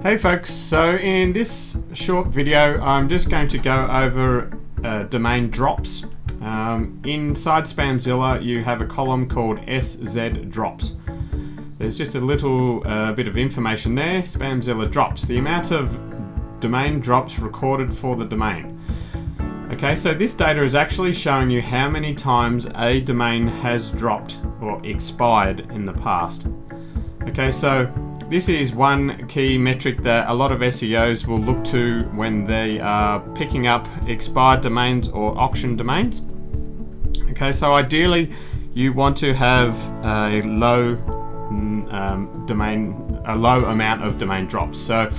Hey folks, so in this short video I'm just going to go over domain drops. Inside SpamZilla you have a column called SZ drops. There's just a little bit of information there. SpamZilla drops, the amount of domain drops recorded for the domain. Okay, so this data is actually showing you how many times a domain has dropped or expired in the past. Okay, so this is one key metric that a lot of SEOs will look to when they are picking up expired domains or auction domains. Okay, so ideally you want to have a low amount of domain drops. So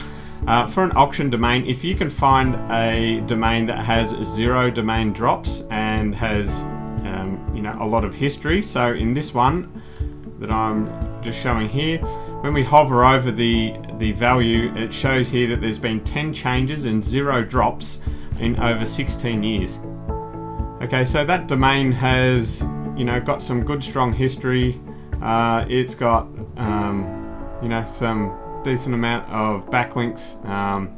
for an auction domain, if you can find a domain that has 0 domain drops and has a lot of history, so in this one that I'm just showing here, when we hover over the value, it shows here that there's been 10 changes and 0 drops in over 16 years. Okay, so that domain has got some good strong history. It's got some decent amount of backlinks.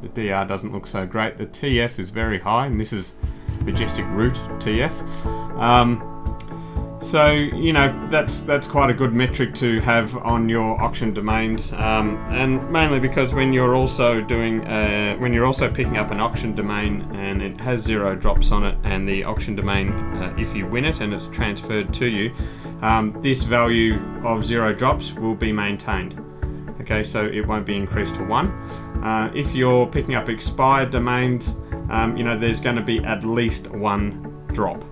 The DR doesn't look so great. The TF is very high, and this is Majestic Root TF. So that's quite a good metric to have on your auction domains, and mainly because when you're also picking up an auction domain and it has 0 drops on it, and the auction domain, if you win it and it's transferred to you, this value of 0 drops will be maintained. Okay, so it won't be increased to 1. If you're picking up expired domains, there's going to be at least 1 drop.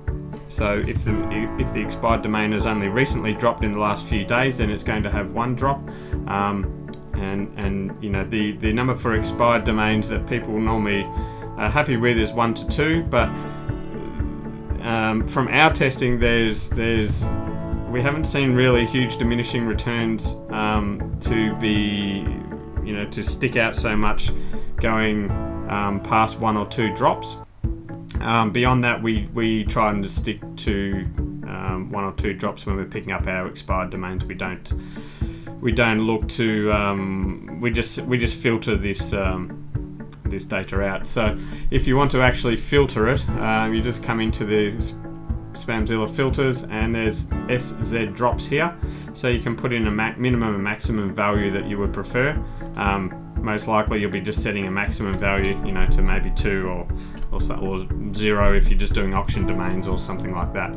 So if the expired domain has only recently dropped in the last few days, then it's going to have 1 drop. The number for expired domains that people normally are happy with is 1 to 2. But from our testing, we haven't seen really huge diminishing returns to stick out so much, going past 1 or 2 drops. Beyond that, we try to stick to 1 or 2 drops when we're picking up our expired domains. We don't look to we just filter this data out. So if you want to actually filter it, you just come into the SpamZilla filters, and there's SZ drops here, so you can put in a minimum and maximum value that you would prefer. Most likely you'll be just setting a maximum value, to maybe 2 or 0 if you're just doing auction domains or something like that.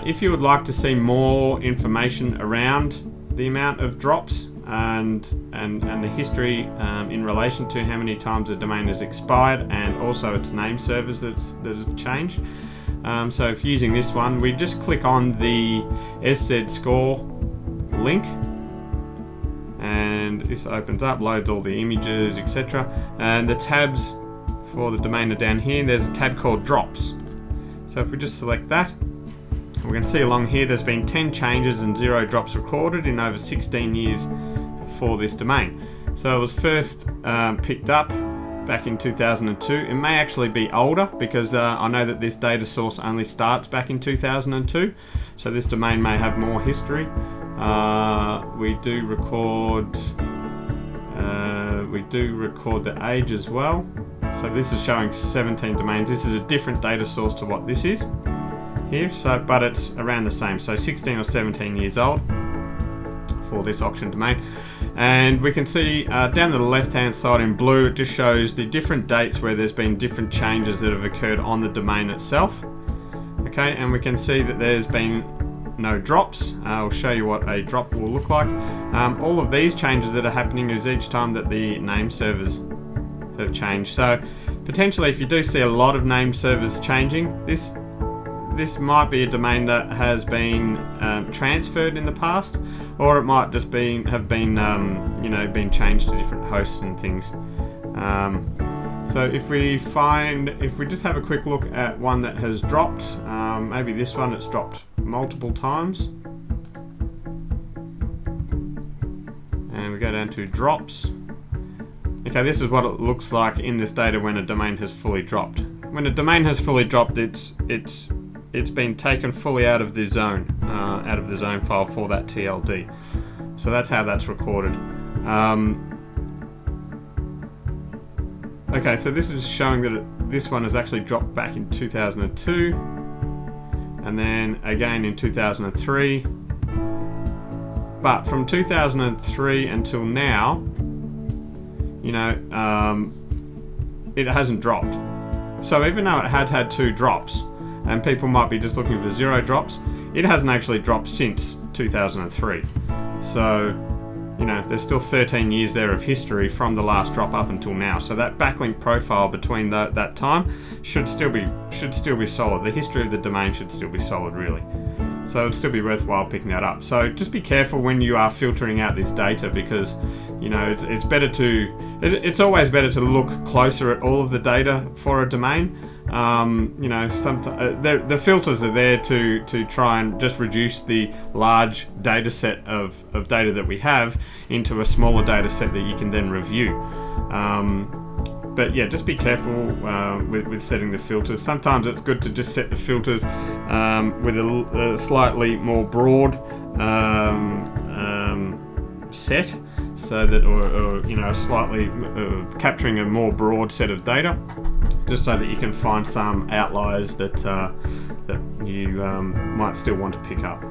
If you would like to see more information around the amount of drops and the history in relation to how many times a domain has expired, and also its name servers that have changed, so if using this one, we just click on the SZ score link, and this opens up, loads all the images, etc. And the tabs for the domain are down here. There's a tab called drops. So if we just select that, we can see along here there's been 10 changes and 0 drops recorded in over 16 years for this domain. So it was first picked up back in 2002. It may actually be older, because I know that this data source only starts back in 2002, so this domain may have more history. We do record the age as well. So this is showing 17 domains. This is a different data source to what this is here, but it's around the same, so 16 or 17 years old for this auction domain. And we can see down the left hand side in blue, it just shows the different dates where there's been different changes that have occurred on the domain itself. Okay, and we can see that there's been no drops. I'll show you what a drop will look like. All of these changes that are happening is each time that the name servers have changed. So potentially, if you do see a lot of name servers changing, this might be a domain that has been transferred in the past, or it might just have been changed to different hosts and things. So if we just have a quick look at one that has dropped, maybe this one, it's dropped multiple times, and we go down to drops. Okay, this is what it looks like in this data when a domain has fully dropped. When a domain has fully dropped, it's been taken fully out of the zone file for that TLD. So that's how that's recorded. Okay, so this is showing that this one has actually dropped back in 2002, and then again in 2003. But from 2003 until now, you know, it hasn't dropped. So even though it has had 2 drops, and people might be just looking for 0 drops, it hasn't actually dropped since 2003. So, you know, there's still 13 years there of history from the last drop up until now. So that backlink profile between that time should still be solid. The history of the domain should still be solid, really. So it'd still be worthwhile picking that up. So just be careful when you are filtering out this data, because, you know, it's always better to look closer at all of the data for a domain. You know, the filters are there to try and just reduce the large data set of data that we have into a smaller data set that you can then review. But yeah, just be careful with setting the filters. Sometimes it's good to just set the filters with a slightly more broad set, so that, or you know, slightly capturing a more broad set of data, just so that you can find some outliers that you might still want to pick up.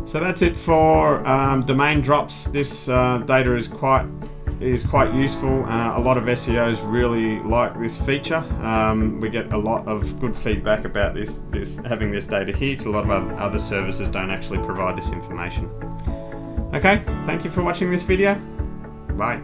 So that's it for domain drops. This data is quite useful. A lot of SEOs really like this feature. We get a lot of good feedback about having this data here, because a lot of other services don't actually provide this information. Okay, thank you for watching this video. Bye.